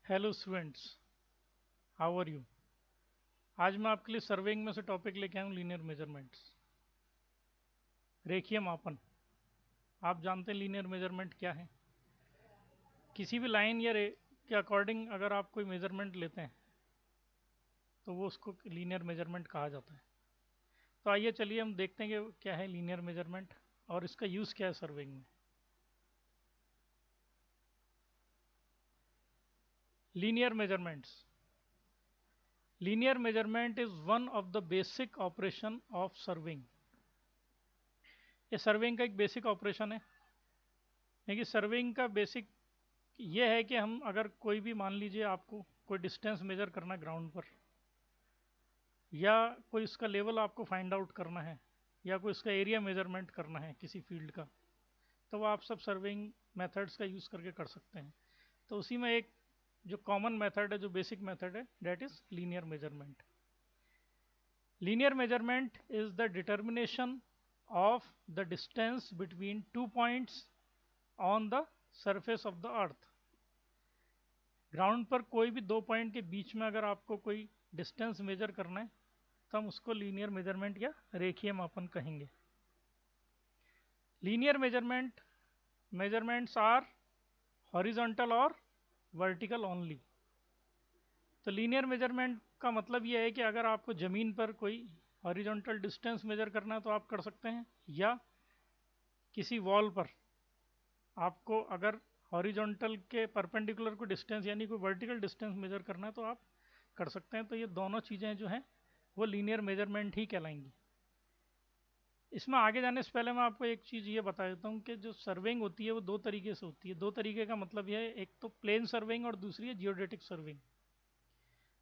Hello students, how are you. आज मैं आपके लिए सर्वेइंग में से टॉपिक लेके आया हूँ लीनियर मेजरमेंट्स, रेखीय मापन। आप जानते हैं लीनियर मेजरमेंट क्या है। किसी भी लाइन या रे के अकॉर्डिंग अगर आप कोई मेजरमेंट लेते हैं तो वो उसको लीनियर मेजरमेंट कहा जाता है। तो आइए चलिए हम देखते हैं कि क्या है लीनियर मेजरमेंट और इसका यूज़ क्या है सर्वेइंग में। Linear measurements, linear measurement is one of the basic operation of surveying. ये सर्वेइंग का एक बेसिक ऑपरेशन है। देखिए सर्वेइंग का बेसिक ये है कि हम अगर कोई भी मान लीजिए आपको कोई डिस्टेंस मेजर करना ग्राउंड पर, या कोई इसका लेवल आपको फाइंड आउट करना है, या कोई इसका एरिया मेजरमेंट करना है किसी फील्ड का, तो वो आप सब सर्वेइंग मेथड्स का यूज़ करके कर सकते हैं। तो उसी में एक जो कॉमन मेथड है, जो बेसिक मेथड है, that is linear measurement. Linear measurement is the determination of the distance between two points on the surface of the earth. Ground पर कोई भी दो पॉइंट के बीच में अगर आपको कोई डिस्टेंस मेजर करना है तो हम उसको लीनियर मेजरमेंट या रेखीय मापन कहेंगे। लीनियर मेजरमेंट्स आर हॉरिजॉन्टल और वर्टिकल ओनली। तो लीनियर मेजरमेंट का मतलब ये है कि अगर आपको ज़मीन पर कोई हॉरिजॉन्टल डिस्टेंस मेजर करना है तो आप कर सकते हैं, या किसी वॉल पर आपको अगर हॉरिजॉन्टल के परपेंडिकुलर को डिस्टेंस यानी कोई वर्टिकल डिस्टेंस मेजर करना है तो आप कर सकते हैं। तो ये दोनों चीज़ें जो हैं वो लीनियर मेजरमेंट ही कहलाएंगी। इसमें आगे जाने से पहले मैं आपको एक चीज़ ये बता देता हूँ कि जो सर्वेइंग होती है वो दो तरीके से होती है। दो तरीके का मतलब यह है, एक तो प्लेन सर्वेइंग और दूसरी है जियोडेटिक सर्वेइंग।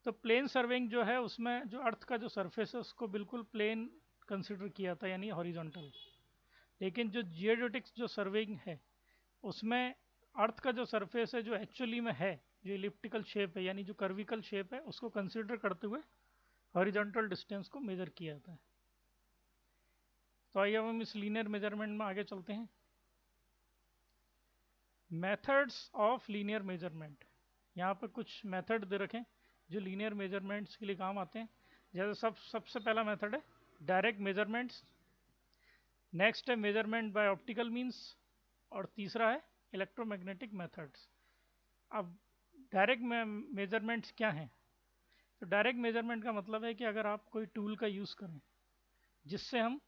तो प्लेन सर्वेइंग जो है उसमें जो अर्थ का जो सरफेस है उसको बिल्कुल प्लेन कंसिडर किया था, यानी हॉरिजॉन्टल। लेकिन जो जियोडेटिक्स जो सर्वेइंग है उसमें अर्थ का जो सरफेस है जो एक्चुअली में है, जो इलिप्टिकल शेप है यानी जो कर्विकल शेप है, उसको कंसिडर करते हुए हॉरिजॉन्टल डिस्टेंस को मेजर किया जाता है। तो आइए अब हम इस लीनियर मेजरमेंट में आगे चलते हैं। मेथड्स ऑफ लीनियर मेजरमेंट, यहाँ पर कुछ मेथड दे रखे हैं जो लीनियर मेजरमेंट्स के लिए काम आते हैं। जैसे सबसे पहला मेथड है डायरेक्ट मेजरमेंट्स, नेक्स्ट है मेजरमेंट बाय ऑप्टिकल मीन्स, और तीसरा है इलेक्ट्रोमैग्नेटिक मेथड्स। अब डायरेक्ट मेजरमेंट्स क्या हैं। तो डायरेक्ट मेजरमेंट का मतलब है कि अगर आप कोई टूल का यूज़ करें जिससे हम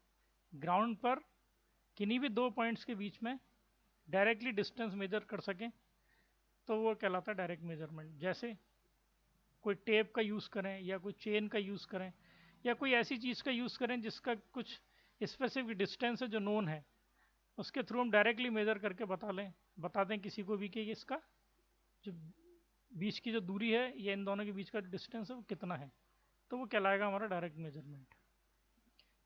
ग्राउंड पर किन्हीं भी दो पॉइंट्स के बीच में डायरेक्टली डिस्टेंस मेजर कर सकें, तो वो कहलाता है डायरेक्ट मेजरमेंट। जैसे कोई टेप का यूज़ करें, या कोई चेन का यूज़ करें, या कोई ऐसी चीज़ का यूज़ करें जिसका कुछ स्पेसिफिक डिस्टेंस है जो नोन है, उसके थ्रू हम डायरेक्टली मेजर करके बता दें किसी को भी कि इसका जो बीच की जो दूरी है या इन दोनों के बीच का डिस्टेंस है वो कितना है, तो वो कहलाएगा हमारा डायरेक्ट मेजरमेंट।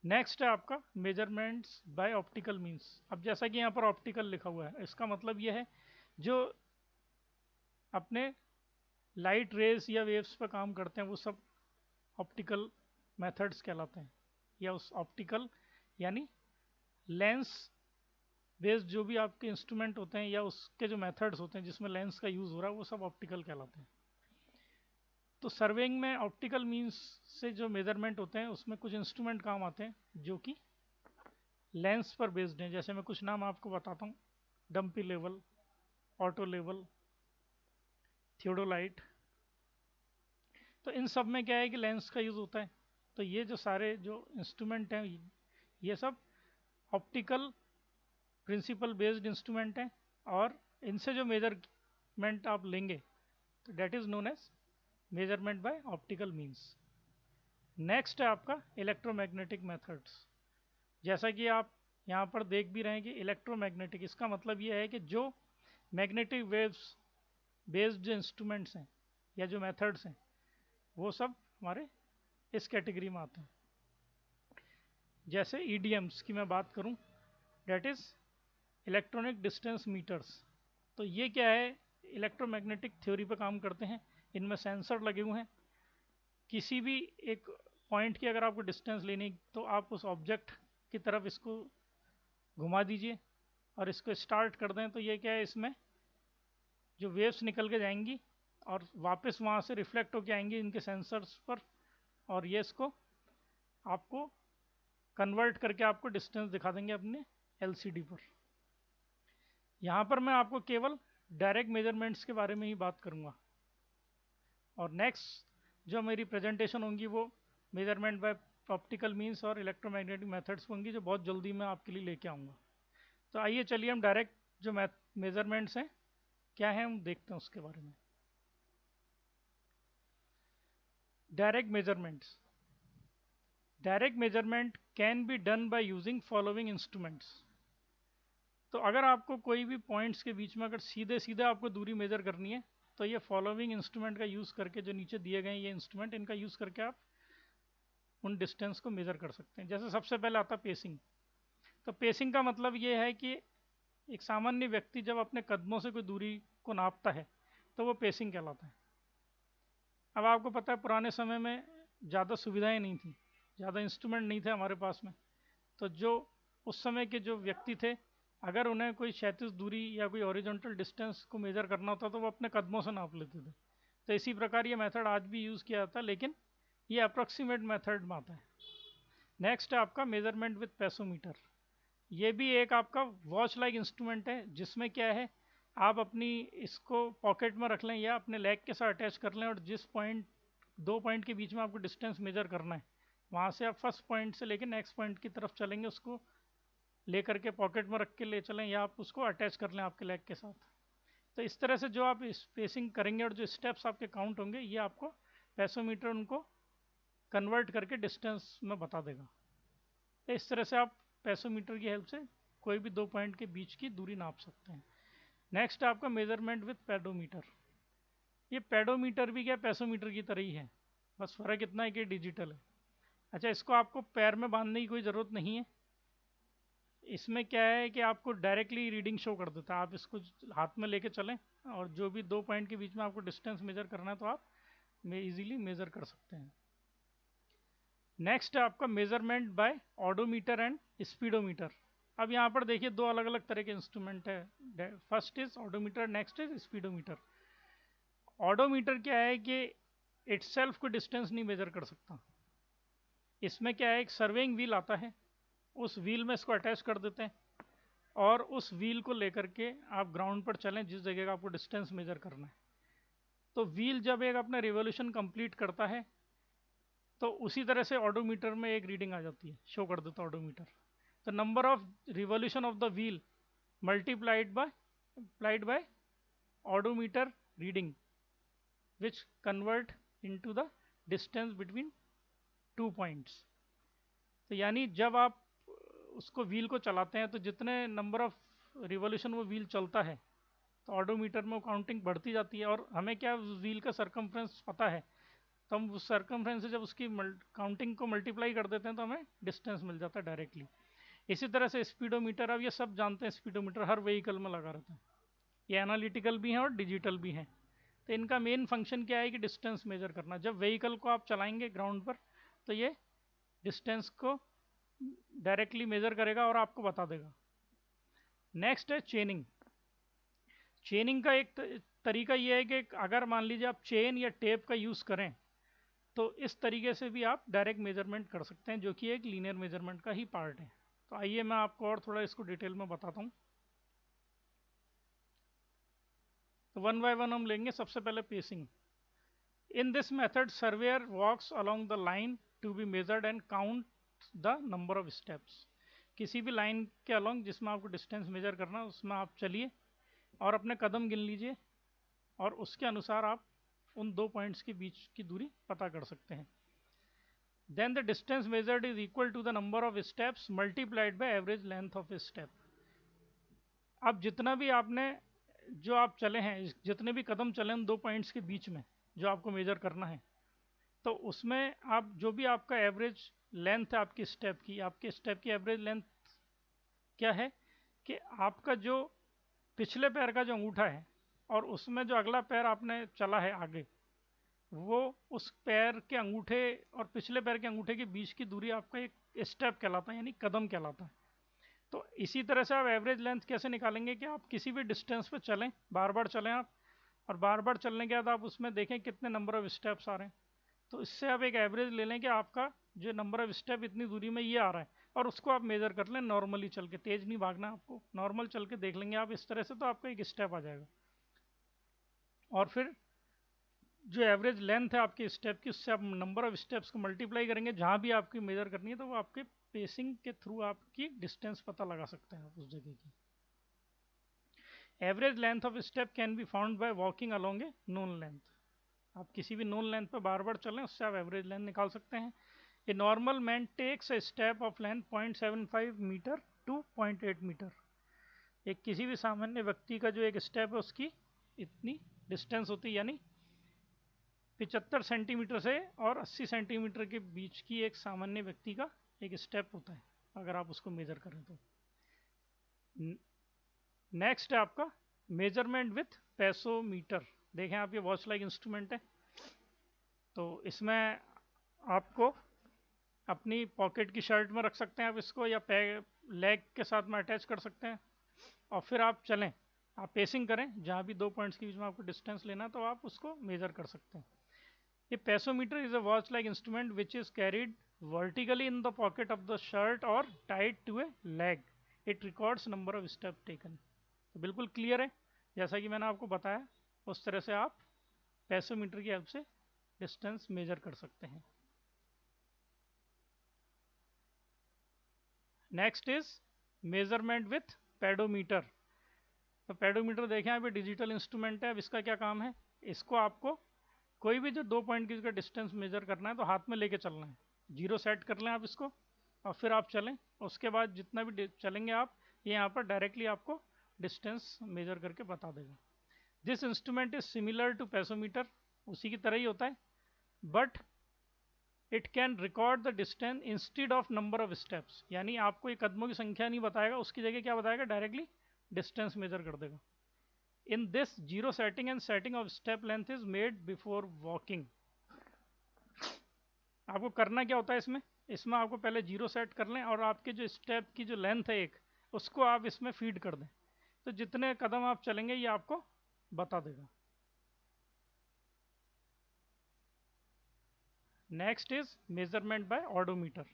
नेक्स्ट है आपका मेजरमेंट्स बाय ऑप्टिकल मीन्स। अब जैसा कि यहाँ पर ऑप्टिकल लिखा हुआ है, इसका मतलब ये है जो अपने लाइट रेस या वेव्स पर काम करते हैं वो सब ऑप्टिकल मेथड्स कहलाते हैं। या उस ऑप्टिकल यानी लेंस बेस्ड जो भी आपके इंस्ट्रूमेंट होते हैं या उसके जो मेथड्स होते हैं जिसमें लेंस का यूज़ हो रहा है वो सब ऑप्टिकल कहलाते हैं। तो सर्वेइंग में ऑप्टिकल मीन्स से जो मेजरमेंट होते हैं उसमें कुछ इंस्ट्रूमेंट काम आते हैं जो कि लेंस पर बेस्ड हैं। जैसे मैं कुछ नाम आपको बताता हूँ, dumpy level, auto level, theodolite. तो इन सब में क्या है कि लेंस का यूज़ होता है। तो ये जो सारे जो इंस्ट्रूमेंट हैं ये सब ऑप्टिकल प्रिंसिपल बेस्ड इंस्ट्रूमेंट हैं, और इनसे जो मेजरमेंट आप लेंगे तो that is known as measurement by optical means. Next है आपका इलेक्ट्रोमैग्नेटिक मेथड्स। जैसा कि आप यहाँ पर देख भी रहे हैं कि इलेक्ट्रोमैग्नेटिक, इसका मतलब ये है कि जो मैग्नेटिक वेव्स बेस्ड जो इंस्ट्रूमेंट्स हैं या जो मेथड्स हैं वो सब हमारे इस कैटेगरी में आते हैं। जैसे ईडीएम्स की मैं बात करूं, that is electronic distance meters. तो ये क्या है, इलेक्ट्रोमैग्नेटिक थ्योरी पे काम करते हैं। इनमें सेंसर लगे हुए हैं। किसी भी एक पॉइंट की अगर आपको डिस्टेंस लेनी तो आप उस ऑब्जेक्ट की तरफ इसको घुमा दीजिए और इसको स्टार्ट कर दें, तो ये क्या है, इसमें जो वेव्स निकल के जाएंगी और वापस वहाँ से रिफ्लेक्ट होके आएंगे इनके सेंसर्स पर, और ये इसको आपको कन्वर्ट करके आपको डिस्टेंस दिखा देंगे अपने एलसीडी पर। यहाँ पर मैं आपको केवल डायरेक्ट मेजरमेंट्स के बारे में ही बात करूँगा, और नेक्स्ट जो मेरी प्रेजेंटेशन होंगी वो मेजरमेंट बाय ऑप्टिकल मीन्स और इलेक्ट्रोमैग्नेटिक मेथड्स होंगी, जो बहुत जल्दी मैं आपके लिए लेके आऊँगा। तो आइए चलिए हम डायरेक्ट जो मेजरमेंट्स हैं क्या है हम देखते हैं उसके बारे में। Direct measurements, direct measurement can be done by using following instruments. तो अगर आपको कोई भी पॉइंट्स के बीच में अगर सीधे सीधे आपको दूरी मेजर करनी है, तो ये फॉलोइंग इंस्ट्रूमेंट का यूज़ करके, जो नीचे दिए गए ये इंस्ट्रूमेंट, इनका यूज़ करके आप उन डिस्टेंस को मेजर कर सकते हैं। जैसे सबसे पहले आता है पेसिंग। तो पेसिंग का मतलब ये है कि एक सामान्य व्यक्ति जब अपने कदमों से कोई दूरी को नापता है तो वो पेसिंग कहलाता है। अब आपको पता है पुराने समय में ज़्यादा सुविधाएं नहीं थी, ज़्यादा इंस्ट्रूमेंट नहीं थे हमारे पास में, तो जो उस समय के जो व्यक्ति थे, अगर उन्हें कोई क्षैतिज दूरी या कोई ओरिजेंटल डिस्टेंस को मेजर करना होता तो वो अपने कदमों से नाप लेते थे। तो इसी प्रकार ये मेथड आज भी यूज़ किया जाता है, लेकिन ये अप्रॉक्सीमेट मेथड में आता है। नेक्स्ट है आपका मेजरमेंट विथ पेसोमीटर। ये भी एक आपका वॉच लाइक इंस्ट्रूमेंट है, जिसमें क्या है, आप अपनी इसको पॉकेट में रख लें या अपने लेग के साथ अटैच कर लें, और जिस पॉइंट, दो पॉइंट के बीच में आपको डिस्टेंस मेजर करना है, वहाँ से आप फर्स्ट पॉइंट से लेकर नेक्स्ट पॉइंट की तरफ चलेंगे, उसको लेकर के पॉकेट में रख के ले चलें, या आप उसको अटैच कर लें आपके लेग के साथ। तो इस तरह से जो आप स्पेसिंग करेंगे और जो स्टेप्स आपके काउंट होंगे, ये आपको पेसोमीटर उनको कन्वर्ट करके डिस्टेंस में बता देगा। तो इस तरह से आप पेसोमीटर की हेल्प से कोई भी दो पॉइंट के बीच की दूरी नाप सकते हैं। नेक्स्ट आपका मेजरमेंट विथ पेडोमीटर। ये पेडोमीटर भी क्या पेसोमीटर की तरह ही है, बस फ़र्क इतना है कि डिजिटल है। अच्छा, इसको आपको पैर में बांधने की कोई ज़रूरत नहीं है। इसमें क्या है कि आपको डायरेक्टली रीडिंग शो कर देता है। आप इसको हाथ में लेके चलें, और जो भी दो पॉइंट के बीच में आपको डिस्टेंस मेजर करना है तो आप इजीली मेजर कर सकते हैं। नेक्स्ट है आपका measurement by odometer and speedometer. अब यहाँ पर देखिए दो अलग अलग तरह के इंस्ट्रूमेंट है। First is odometer, next is speedometer. Odometer क्या है कि इटसेल्फ को डिस्टेंस नहीं मेजर कर सकता। इसमें क्या है, एक सर्वेइंग व्हील आता है, उस व्हील में इसको अटैच कर देते हैं, और उस व्हील को लेकर के आप ग्राउंड पर चलें जिस जगह का आपको डिस्टेंस मेजर करना है। तो व्हील जब एक अपना रिवोल्यूशन कंप्लीट करता है, तो उसी तरह से ऑडोमीटर में एक रीडिंग आ जाती है, शो कर देता है ऑडोमीटर। तो number of revolution of the wheel multiplied by odometer reading, which convert into the distance between two points. तो यानी जब आप उसको व्हील को चलाते हैं, तो जितने नंबर ऑफ रिवोल्यूशन वो व्हील चलता है, तो ऑडोमीटर में काउंटिंग बढ़ती जाती है। और हमें क्या व्हील का सरकमफ्रेंस पता है, तो हम उस सरकमफ्रेंस से जब उसकी काउंटिंग को मल्टीप्लाई कर देते हैं तो हमें डिस्टेंस मिल जाता है डायरेक्टली। इसी तरह से स्पीडोमीटर, अब ये सब जानते हैं, स्पीडोमीटर हर व्हीकल में लगा रहता है। ये एनालिटिकल भी हैं और डिजिटल भी हैं। तो इनका मेन फंक्शन क्या है कि डिस्टेंस मेजर करना। जब व्हीकल को आप चलाएंगे ग्राउंड पर, तो ये डिस्टेंस को डायरेक्टली मेजर करेगा और आपको बता देगा। नेक्स्ट है चेनिंग। चेनिंग का एक तरीका ये है कि अगर मान लीजिए आप चेन या टेप का यूज़ करें, तो इस तरीके से भी आप डायरेक्ट मेजरमेंट कर सकते हैं, जो कि एक लीनियर मेजरमेंट का ही पार्ट है। तो आइए मैं आपको और थोड़ा इसको डिटेल में बताता हूँ। तो वन बाय वन हम लेंगे। सबसे पहले pacing. In this method surveyor walks along the line to be measured and count the number of steps. किसी भी लाइन के अलोंग जिसमें आपको डिस्टेंस मेजर करना है, उसमें आप चलिए और अपने कदम गिन लीजिए, और उसके अनुसार आप उन दो पॉइंट्स के बीच की दूरी पता कर सकते हैं। Then the distance measured is equal to the number of steps multiplied by average length of a step. अब जितना भी आपने, जो आप चले हैं, जितने भी कदम चले उन दो पॉइंट्स के बीच में जो आपको मेजर करना है, तो उसमें आप जो भी आपका एवरेज लेंथ है आपकी स्टेप की, आपके स्टेप की एवरेज लेंथ क्या है कि आपका जो पिछले पैर का जो अंगूठा है और उसमें जो अगला पैर आपने चला है आगे, वो उस पैर के अंगूठे और पिछले पैर के अंगूठे के बीच की दूरी आपका एक स्टेप कहलाता है, यानी कदम कहलाता है। तो इसी तरह से आप एवरेज लेंथ कैसे निकालेंगे कि आप किसी भी डिस्टेंस पे चलें, बार बार चलें आप, और बार बार चलने के बाद आप उसमें देखें कितने नंबर ऑफ स्टेप्स आ रहे हैं। तो इससे आप एक एवरेज ले लें कि आपका जो नंबर ऑफ स्टेप इतनी दूरी में ये आ रहा है, और उसको आप मेजर कर लें नॉर्मली चल के। तेज नहीं भागना आपको, नॉर्मल चल के देख लेंगे आप इस तरह से, तो आपका एक स्टेप आ जाएगा। और फिर जो एवरेज लेंथ है आपके स्टेप की, उससे आप नंबर ऑफ स्टेप्स को मल्टीप्लाई करेंगे जहाँ भी आपकी मेजर करनी है, तो वो आपके पेसिंग के थ्रू आपकी डिस्टेंस पता लगा सकते हैं आप उस जगह की। Average length of step can be found by walking along A known length. आप किसी भी नोन लेंथ पे बार बार चलें, उससे आप एवरेज लेंथ निकाल सकते हैं। A normal man takes a step of length 0.75 meter to 0.8 meter. एक किसी भी सामान्य व्यक्ति का जो एक स्टेप है उसकी इतनी डिस्टेंस होती है, यानी 75 सेंटीमीटर से और 80 सेंटीमीटर के बीच की एक सामान्य व्यक्ति का एक स्टेप होता है, अगर आप उसको मेजर करें तो। नेक्स्ट है आपका मेजरमेंट विथ पेसोमीटर। देखें आप, ये वॉच लाइक इंस्ट्रूमेंट है, तो इसमें आपको अपनी पॉकेट की शर्ट में रख सकते हैं आप इसको, या लेग के साथ में अटैच कर सकते हैं, और फिर आप चलें, आप पेसिंग करें जहाँ भी 2 पॉइंट्स के बीच में आपको डिस्टेंस लेना है, तो आप उसको मेजर कर सकते हैं। ये passometer is a watch like instrument which is carried vertically in the pocket of the shirt और tied to a leg. It records number of step taken. तो बिल्कुल क्लियर है, जैसा कि मैंने आपको बताया उस तरह से आप पेसोमीटर की हेल्प से डिस्टेंस मेजर कर सकते हैं। Next is measurement with pedometer. तो पेडोमीटर देखें आप, ये डिजिटल इंस्ट्रूमेंट है। अब इसका क्या काम है, इसको आपको कोई भी जो 2 पॉइंट की इसका डिस्टेंस मेजर करना है तो हाथ में लेके चलना है। 0 सेट कर लें आप इसको, और फिर आप चलें। उसके बाद जितना भी चलेंगे आप, ये यहाँ पर डायरेक्टली आपको डिस्टेंस मेजर करके बता देगा। This instrument is similar to passometer, उसी की तरह ही होता है, but it can record the distance instead of number of steps. यानी आपको ये कदमों की संख्या नहीं बताएगा, उसकी जगह क्या बताएगा, डायरेक्टली डिस्टेंस मेजर कर देगा। In this zero setting and setting of step length is made before walking. आपको करना क्या होता है इसमें, इसमें आपको पहले 0 सेट कर लें, और आपके जो स्टेप की जो लेंथ है एक, उसको आप इसमें फीड कर दें, तो जितने कदम आप चलेंगे ये आपको बता देगा। Next is measurement by odometer.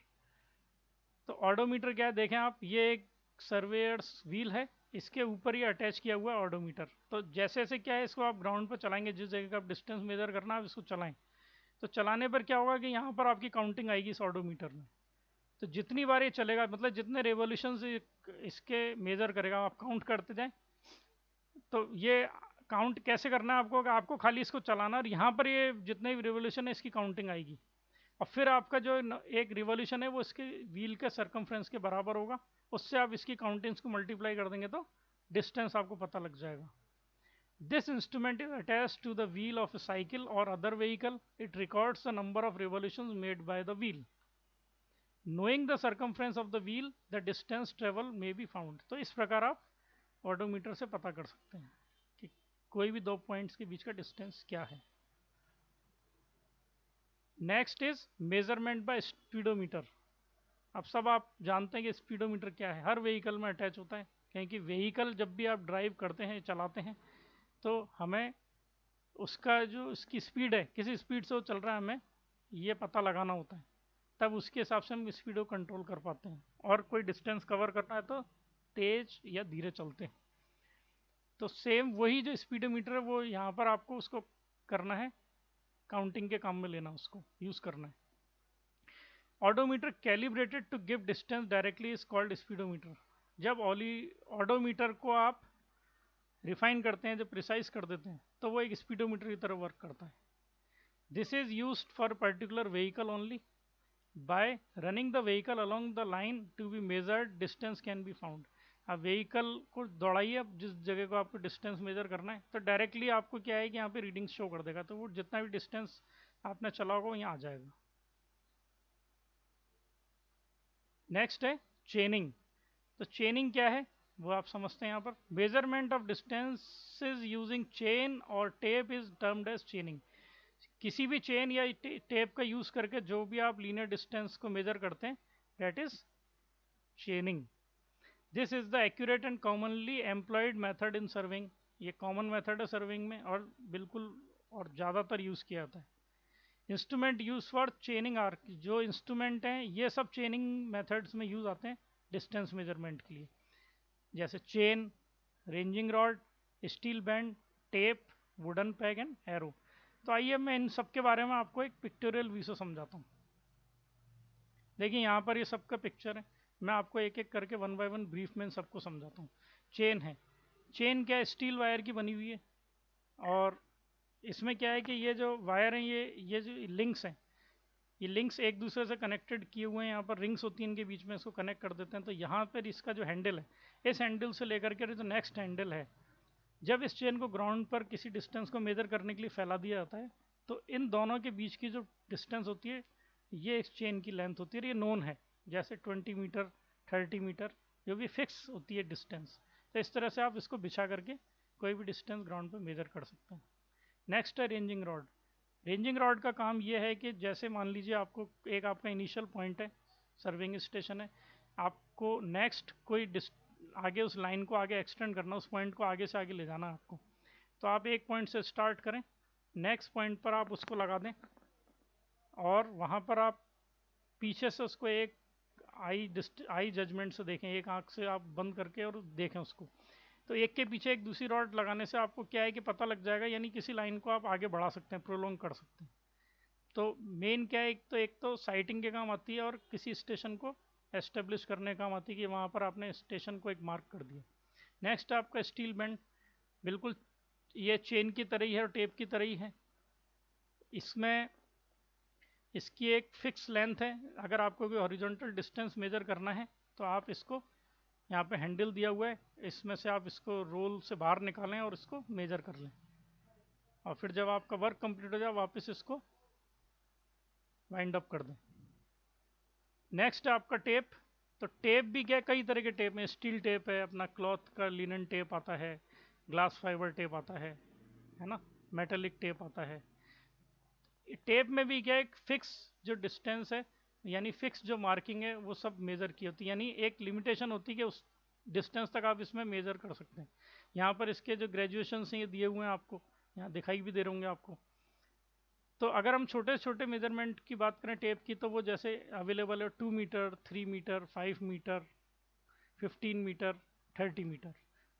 तो ऑडोमीटर क्या है, देखें आप, ये एक सर्वेयर्स व्हील है, इसके ऊपर ही अटैच किया हुआ है ऑडोमीटर। तो जैसे जैसे क्या है, इसको आप ग्राउंड पर चलाएंगे, जिस जगह का आप डिस्टेंस मेजर करना है आप इसको चलाएं, तो चलाने पर क्या होगा कि यहाँ पर आपकी काउंटिंग आएगी इस ऑडोमीटर में। तो जितनी बार ये चलेगा, मतलब जितने रेवोल्यूशन इसके मेजर करेगा, आप काउंट करते जाएं। तो ये काउंट कैसे करना है आपको, आपको खाली इसको चलाना, और यहाँ पर ये जितने भी रिवोल्यूशन है इसकी काउंटिंग आएगी, और फिर आपका जो एक रिवोल्यूशन है वो इसके व्हील के सर्कमफ्रेंस के बराबर होगा। उससे आप इसकी काउंटिंग्स को मल्टीप्लाई कर देंगे तो डिस्टेंस आपको पता लग जाएगा। This instrument is attached to the wheel of a cycle और other vehicle. It records the number of revolutions made by the wheel. Knowing the circumference of the wheel the distance travel may be found. तो इस प्रकार आप odometer से पता कर सकते हैं कि कोई भी 2 पॉइंट्स के बीच का डिस्टेंस क्या है। Next is measurement by speedometer. अब सब आप जानते हैं कि स्पीडोमीटर क्या है, हर व्हीकल में अटैच होता है, क्योंकि व्हीकल जब भी आप ड्राइव करते हैं, चलाते हैं, तो हमें उसका जो उसकी स्पीड है, किसी स्पीड से वो चल रहा है, हमें ये पता लगाना होता है, तब उसके हिसाब से हम स्पीड को कंट्रोल कर पाते हैं। और कोई डिस्टेंस कवर करना है तो तेज या धीरे चलते हैं। तो सेम वही जो स्पीडोमीटर है, वो यहाँ पर आपको उसको करना है, काउंटिंग के काम में लेना, उसको यूज करना है। Odometer calibrated to give distance directly is called speedometer. जब ऑडोमीटर को आप रिफाइन करते हैं, जब प्रिसाइज कर देते हैं, तो वो एक स्पीडोमीटर की तरह वर्क करता है। This is used for particular vehicle only. By running the vehicle along the line to be measured distance can be found. आप व्हीकल को दौड़ाइए, अब जिस जगह को आपको डिस्टेंस मेजर करना है, तो डायरेक्टली आपको क्या है कि यहाँ पे रीडिंग शो कर देगा, तो वो जितना भी डिस्टेंस आपने चला होगा वो यहाँ आ जाएगा। नेक्स्ट है चेनिंग। तो चेनिंग क्या है वो आप समझते हैं। यहाँ पर measurement of distances using chain और tape is termed as chaining. किसी भी चेन या टेप का यूज करके जो भी आप लीनियर डिस्टेंस को मेजर करते हैं, that is चेनिंग। This is the accurate and commonly employed method in serving. ये कॉमन मेथड है सर्विंग में और बिल्कुल और ज़्यादातर यूज़ किया जाता है। इंस्ट्रूमेंट यूज फॉर चेनिंग आर्क, जो इंस्ट्रूमेंट हैं ये सब चेनिंग मेथड्स में यूज आते हैं डिस्टेंस मेजरमेंट के लिए, जैसे chain, ranging rod, steel band, tape, wooden peg and arrow. तो आइए मैं इन सब के बारे में आपको एक पिक्टोरियल व्यू से समझाता हूँ। देखिए यहाँ पर ये सबका पिक्चर है, मैं आपको एक एक करके वन बाय वन ब्रीफ में इन सबको समझाता हूँ। चेन है, चेन क्या है, स्टील वायर की बनी हुई है और इसमें क्या है कि ये जो वायर हैं ये जो लिंक्स हैं, ये लिंक्स एक दूसरे से कनेक्टेड किए हुए हैं, यहाँ पर रिंग्स होती हैं इनके बीच में, इसको कनेक्ट कर देते हैं। तो यहाँ पर इसका जो हैंडल है, इस हैंडल से लेकर के जो नेक्स्ट हैंडल है, जब इस चेन को ग्राउंड पर किसी डिस्टेंस को मेजर करने के लिए फैला दिया जाता है तो इन दोनों के बीच की जो डिस्टेंस होती है ये इस चेन की लेंथ होती है, ये नोन है, जैसे 20 मीटर 30 मीटर जो भी फिक्स होती है डिस्टेंस। तो इस तरह से आप इसको बिछा करके कोई भी डिस्टेंस ग्राउंड पर मेजर कर सकते हैं। नेक्स्ट है रेंजिंग रॉड। रेंजिंग रॉड का काम ये है कि जैसे मान लीजिए आपको एक आपका इनिशियल पॉइंट है, सर्विंग स्टेशन है, आपको नेक्स्ट कोई आगे उस लाइन को आगे एक्सटेंड करना, उस पॉइंट को आगे से आगे ले जाना आपको। तो आप एक पॉइंट से स्टार्ट करें, नेक्स्ट पॉइंट पर आप उसको लगा दें और वहाँ पर आप पीछे से उसको एक आई जजमेंट से देखें, एक आंख से आप बंद करके और देखें उसको। तो एक के पीछे एक दूसरी रॉड लगाने से आपको क्या है कि पता लग जाएगा, यानी किसी लाइन को आप आगे बढ़ा सकते हैं, प्रोलॉन्ग कर सकते हैं। तो मेन क्या है, एक तो साइटिंग के काम आती है और किसी स्टेशन को एस्टेब्लिश करने का काम आती है कि वहाँ पर आपने स्टेशन को एक मार्क कर दिया। नेक्स्ट आपका स्टील बैंड, बिल्कुल ये चेन की तरह ही है और टेप की तरह ही है। इसमें इसकी एक फिक्स लेंथ है, अगर आपको कोई हॉरिजॉन्टल डिस्टेंस मेजर करना है तो आप इसको, यहाँ पे हैंडल दिया हुआ है, इसमें से आप इसको रोल से बाहर निकालें और इसको मेजर कर लें और फिर जब आपका वर्क कंप्लीट हो जाए वापस इसको वाइंड अप कर दें। नेक्स्ट आपका टेप। तो टेप भी क्या, कई तरह के टेप में, स्टील टेप है, अपना क्लॉथ का लिनन टेप आता है, ग्लास फाइबर टेप आता है ना, मेटेलिक टेप आता है। टेप में भी क्या, एक फिक्स जो डिस्टेंस है यानी फिक्स जो मार्किंग है वो सब मेजर की होती है, यानी एक लिमिटेशन होती है कि उस डिस्टेंस तक आप इसमें मेजर कर सकते हैं। यहाँ पर इसके जो ग्रेजुएशन हैं ये दिए हुए हैं, आपको यहाँ दिखाई भी दे रहे होंगे आपको। तो अगर हम छोटे छोटे मेजरमेंट की बात करें टेप की, तो वो जैसे अवेलेबल है 2 meter, 3 meter, 5 meter, 15 meter, 30 meter.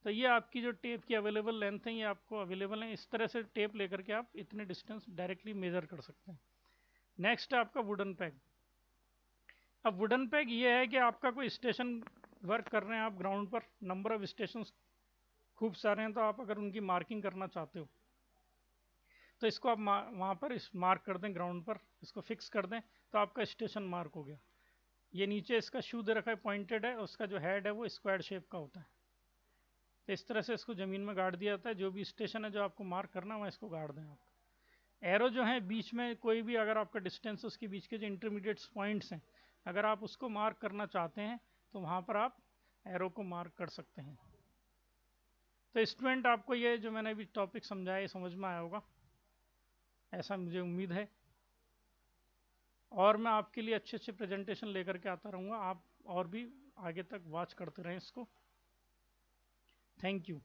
तो ये आपकी जो टेप की अवेलेबल लेंथ है, ये आपको अवेलेबल है। इस तरह से टेप लेकर के आप इतने डिस्टेंस डायरेक्टली मेजर कर सकते हैं। नेक्स्ट है आपका वुडन पैग। अब वुडन पैग ये है कि आपका कोई स्टेशन वर्क कर रहे हैं आप ग्राउंड पर, नंबर ऑफ स्टेशन खूब सारे हैं, तो आप अगर उनकी मार्किंग करना चाहते हो तो इसको आप वहाँ पर इस मार्क कर दें ग्राउंड पर, इसको फिक्स कर दें तो आपका स्टेशन मार्क हो गया। ये नीचे इसका शू दे रखा है, पॉइंटेड है, उसका जो हेड है वो स्क्वायर शेप का होता है। तो इस तरह से इसको ज़मीन में गाड़ दिया जाता है, जो भी स्टेशन है जो आपको मार्क करना है वहाँ इसको गाड़ दें आप। एरो जो है बीच में कोई भी, अगर आपका डिस्टेंस उसके बीच के जो इंटरमीडिएट पॉइंट्स हैं, अगर आप उसको मार्क करना चाहते हैं तो वहाँ पर आप एरो को मार्क कर सकते हैं। तो स्टूडेंट आपको ये जो मैंने अभी टॉपिक समझाया ये समझ में आया होगा, ऐसा मुझे उम्मीद है। और मैं आपके लिए अच्छे अच्छे प्रेजेंटेशन लेकर के आता रहूँगा, आप और भी आगे तक वॉच करते रहें इसको। Thank you.